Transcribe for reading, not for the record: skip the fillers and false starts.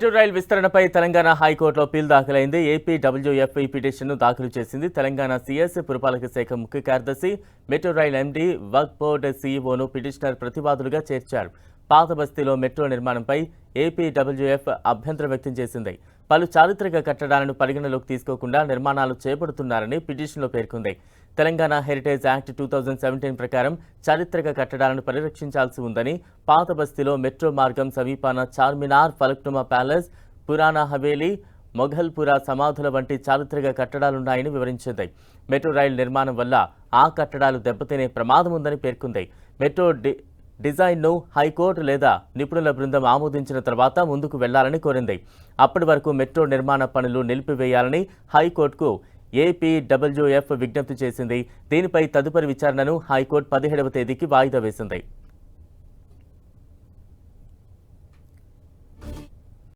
Metro rail విస్తరణపై Telangana హైకోర్టులో appeal దాఖలైంది. ఏపీడబ్ల్యూఎఫ్ ఈ పిటిషన్ను దాఖలు చేసింది. తెలంగాణ సీఎస్ పురపాలక శాఖ ముఖ్య కార్యదర్శి, metro rail MD, work board సీఈఓను పిటిషనర్ ప్రతివాదులుగా చేర్చారు. పాత బస్తీలో మెట్రో నిర్మాణంపై ఏపీడబ్ల్యూఎఫ్ అభ్యంతరం వ్యక్తం చేసింది. పలు చారిత్రక కట్టడాలను పరిగణలోకి తీసుకోకుండా నిర్మాణాలు చేపడుతున్నారని పిటిషన్లో పేర్కొంది. తెలంగాణ హెరిటేజ్ యాక్ట్ 2017 ప్రకారం చారిత్రక కట్టడాలను పరిరక్షించాల్సి ఉందని, పాత బస్తీలో మెట్రో మార్గం సమీపాన చార్మినార్, ఫలక్నుమా ప్యాలెస్, పురాణా హవేలీ, మొఘల్పురా సమాధుల వంటి చారిత్రక కట్టడాలున్నాయని వివరించింది. మెట్రో రైలు నిర్మాణం వల్ల ఆ కట్టడాలు దెబ్బతినే ప్రమాదం ఉందని పేర్కొంది. మెట్రో డిజైన్ను హైకోర్టు లేదా నిపుణుల బృందం ఆమోదించిన తర్వాత ముందుకు వెళ్లాలని కోరింది. అప్పటి వరకు మెట్రో నిర్మాణ పనులు నిలిపివేయాలని హైకోర్టుకు ఏపీడబ్ల్యూఎఫ్ విజ్ఞప్తి చేసింది. దీనిపై తదుపరి విచారణను హైకోర్టు 17వ తేదీకి వాయిదా వేసింది.